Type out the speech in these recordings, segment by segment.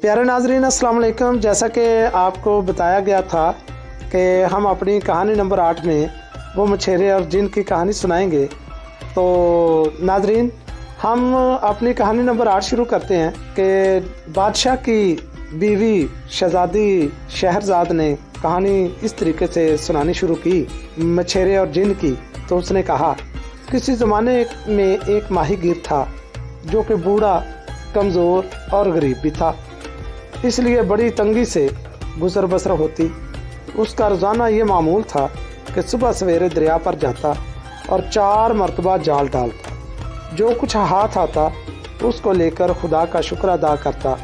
प्यारे नाजरीन अस्सलाम वालेकुम। जैसा कि आपको बताया गया था कि हम अपनी कहानी नंबर 8 में वो मछेरे और जिन की कहानी सुनाएंगे। तो नाजरीन, हम अपनी कहानी नंबर 8 शुरू करते हैं कि बादशाह की बीवी शहजादी शहरजाद ने कहानी इस तरीके से सुनानी शुरू की, मछेरे और जिन की। तो उसने कहा, किसी ज़माने में एक माहीगीर था जो कि बूढ़ा, कमज़ोर और गरीब भी था, इसलिए बड़ी तंगी से गुजर बसर होती। उसका रोज़ाना ये मामूल था कि सुबह सवेरे दरिया पर जाता और 4 मरतबा जाल डालता। जो कुछ हाथ आता उसको लेकर खुदा का शुक्र अदा करता।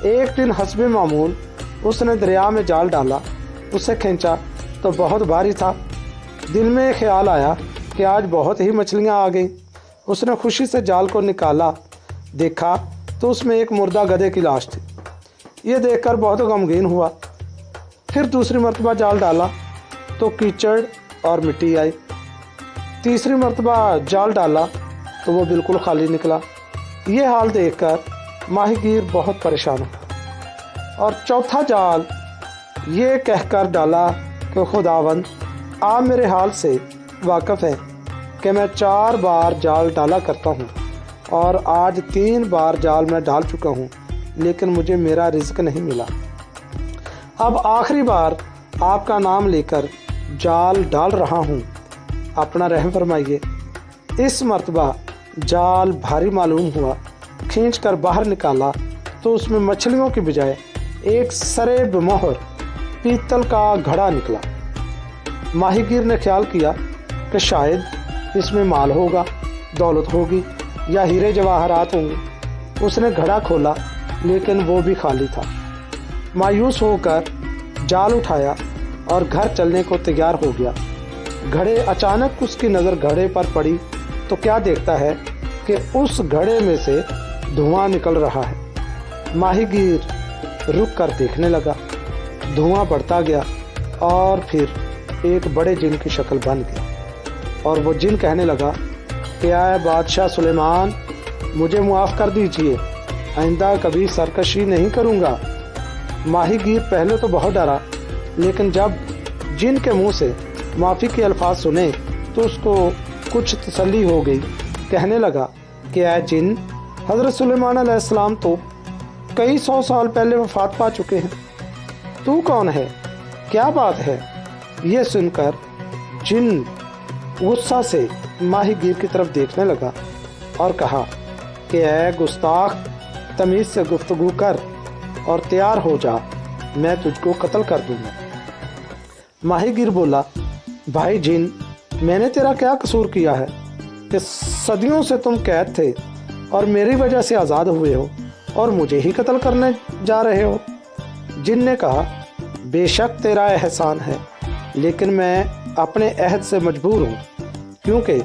एक दिन हस्बे मामूल उसने दरिया में जाल डाला, उसे खींचा तो बहुत भारी था। दिल में ख्याल आया कि आज बहुत ही मछलियाँ आ गई। उसने खुशी से जाल को निकाला, देखा तो उसमें एक मुर्दा गधे की लाश थी। ये देखकर बहुत गमगीन हुआ। फिर दूसरी मरतबा जाल डाला तो कीचड़ और मिट्टी आई। तीसरी मरतबा जाल डाला तो वो बिल्कुल खाली निकला। ये हाल देखकर माहीगीर बहुत परेशान हुआ और चौथा जाल ये कहकर डाला कि खुदावंद, आप मेरे हाल से वाकिफ़ हैं कि मैं 4 बार जाल डाला करता हूँ और आज 3 बार जाल मैं डाल चुका हूँ, लेकिन मुझे मेरा रिज़्क नहीं मिला। अब आखिरी बार आपका नाम लेकर जाल डाल रहा हूँ, अपना रहम फरमाइए। इस मर्तबा जाल भारी मालूम हुआ। खींच कर बाहर निकाला तो उसमें मछलियों की बजाय एक सरेब मोहर पीतल का घड़ा निकला। माहीगीर ने ख्याल किया कि शायद इसमें माल होगा, दौलत होगी या हीरे जवाहरात होंगे। उसने घड़ा खोला, लेकिन वो भी खाली था। मायूस होकर जाल उठाया और घर चलने को तैयार हो गया। घड़े अचानक उसकी नज़र घड़े पर पड़ी तो क्या देखता है कि उस घड़े में से धुआं निकल रहा है। माहीगीर रुक कर देखने लगा। धुआं बढ़ता गया और फिर एक बड़े जिन की शक्ल बन गई और वो जिन कहने लगा कि आए बादशाह सुलेमान, मुझे मुआफ़ कर दीजिए, आइंदा कभी सरकशी नहीं करूँगा। माहीगीर पहले तो बहुत डरा, लेकिन जब जिन के मुंह से माफ़ी के अल्फाज सुने तो उसको कुछ तसल्ली हो गई। कहने लगा कि ऐ जिन, हज़रत सुलेमान अलैहिस्सलाम तो कई 100 साल पहले वफ़ात पा चुके हैं। तू कौन है? क्या बात है? ये सुनकर जिन गुस्सा से माहीगीर की तरफ देखने लगा और कहा कि ऐ गुस्ताख, तमीज़ से गुफ्तगू कर और तैयार हो जा, मैं तुझको कत्ल कर दूंगा। माहीगीर बोला, भाई जिन, मैंने तेरा क्या कसूर किया है कि सदियों से तुम कैद थे और मेरी वजह से आज़ाद हुए हो और मुझे ही कत्ल करने जा रहे हो। जिन ने कहा, बेशक तेरा एहसान है, लेकिन मैं अपने अहद से मजबूर हूँ, क्योंकि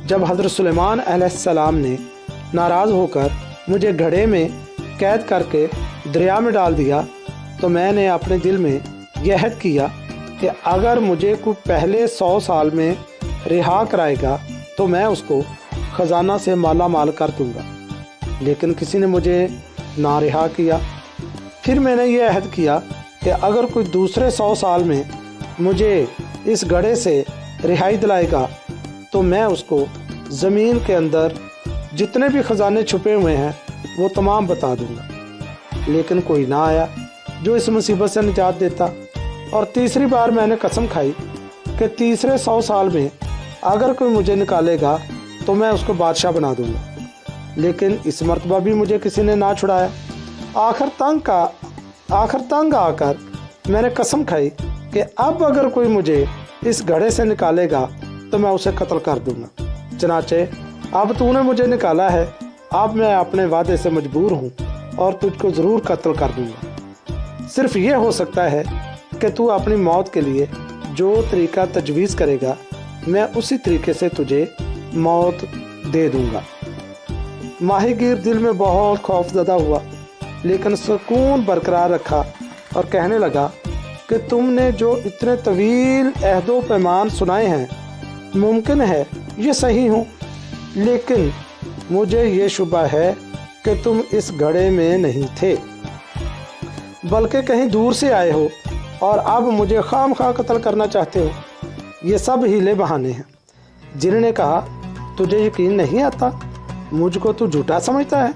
जब हज़रत सुलेमान अलैहिस्सलाम ने नाराज़ होकर मुझे घड़े में कैद करके दरिया में डाल दिया तो मैंने अपने दिल में यह अहद किया कि अगर मुझे कोई पहले 100 साल में रिहा कराएगा तो मैं उसको ख़जाना से माला माल कर दूँगा। लेकिन किसी ने मुझे ना रिहा किया। फिर मैंने ये अहद किया कि अगर कोई दूसरे 100 साल में मुझे इस घड़े से रिहाई दिलाएगा तो मैं उसको ज़मीन के अंदर जितने भी ख़जाने छुपे हुए हैं वो तमाम बता दूंगा। लेकिन कोई ना आया जो इस मुसीबत से निजात देता। और तीसरी बार मैंने कसम खाई कि तीसरे 100 साल में अगर कोई मुझे निकालेगा तो मैं उसको बादशाह बना दूंगा। लेकिन इस मर्तबा भी मुझे किसी ने ना छुड़ाया। आखिर तंग आकर मैंने कसम खाई कि अब अगर कोई मुझे इस घड़े से निकालेगा तो मैं उसे कत्ल कर दूंगा। चनाचे अब तूने मुझे निकाला है, अब मैं अपने वादे से मजबूर हूँ और तुझको ज़रूर कत्ल कर दूंगा। सिर्फ ये हो सकता है कि तू अपनी मौत के लिए जो तरीका तजवीज़ करेगा, मैं उसी तरीके से तुझे मौत दे दूंगा। माहीगीर दिल में बहुत खौफज़दा हुआ, लेकिन सुकून बरकरार रखा और कहने लगा कि तुमने जो इतने तवील अहदो पैमान सुनाए हैं, मुमकिन है ये सही हो, लेकिन मुझे ये शुबा है कि तुम इस घड़े में नहीं थे। बल्कि कहीं दूर से आए हो और अब मुझे खामखा कत्ल करना चाहते हो। ये सब हीले बहाने हैं। जिन ने कहा, तुझे यकीन नहीं आता, मुझको तू झूठा समझता है।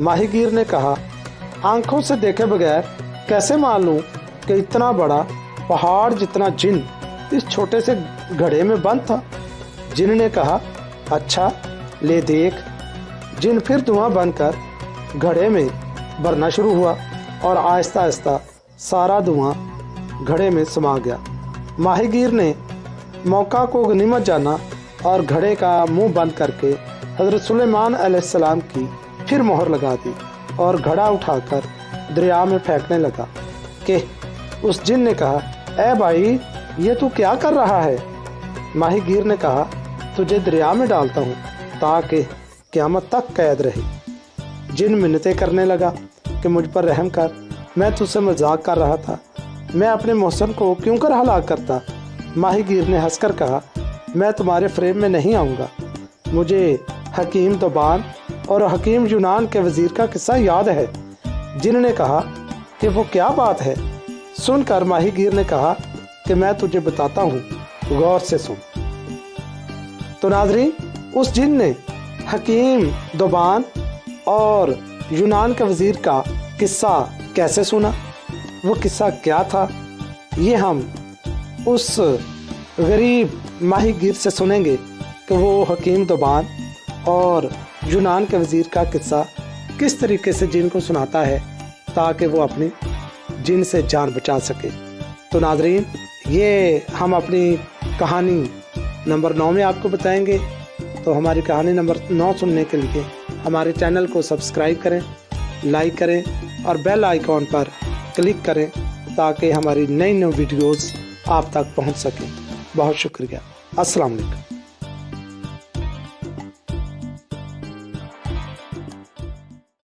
माहीगीर ने कहा, आंखों से देखे बगैर कैसे मान लूं कि इतना बड़ा पहाड़ जितना जिन इस छोटे से घड़े में बंद था। जिन ने कहा, अच्छा ले देख। जिन फिर धुआं बनकर घड़े में भरना शुरू हुआ और आहिस्ता आहिस्ता सारा धुआं घड़े में समा गया। माहीगीर ने मौका को गनीमत जाना और घड़े का मुंह बंद करके हज़रत सुलेमान अलैहिस्सलाम की फिर मोहर लगा दी और घड़ा उठाकर दरिया में फेंकने लगा कि उस जिन ने कहा, ए भाई, ये तू क्या कर रहा है? माहीगीर ने कहा, तुझे दरिया में डालता हूँ ताकि क़यामत तक कैद रहे। जिन मिन्नतें करने लगा कि मुझ पर रहम कर, मैं तुझसे मजाक कर रहा था, मैं अपने मोहसन को क्यों कर हलाक करता। माहीगीर ने हंसकर कहा, मैं तुम्हारे फ्रेम में नहीं आऊँगा। मुझे हकीम दोबान और हकीम यूनान के वज़ीर का किस्सा याद है। जिन ने कहा कि वो क्या बात है? सुनकर माहीगीर ने कहा कि मैं तुझे बताता हूँ, गौर से सुन। तो नाज़रीन, उस जिन ने हकीम दोबान और यूनान के वज़ीर का किस्सा कैसे सुना, वो किस्सा क्या था, ये हम उस गरीब माहीगीर से सुनेंगे कि वो हकीम दोबान और यूनान के वज़ीर का किस्सा किस तरीके से जिन को सुनाता है ताकि वो अपनी जिन से जान बचा सके। तो नाज़रीन, ये हम अपनी कहानी नंबर 9 में आपको बताएंगे। तो हमारी कहानी नंबर 9 सुनने के लिए हमारे चैनल को सब्सक्राइब करें, लाइक करें और बेल आइकॉन पर क्लिक करें ताकि हमारी नई वीडियोज़ आप तक पहुंच सकें। बहुत शुक्रिया। अस्सलाम वालेकुम।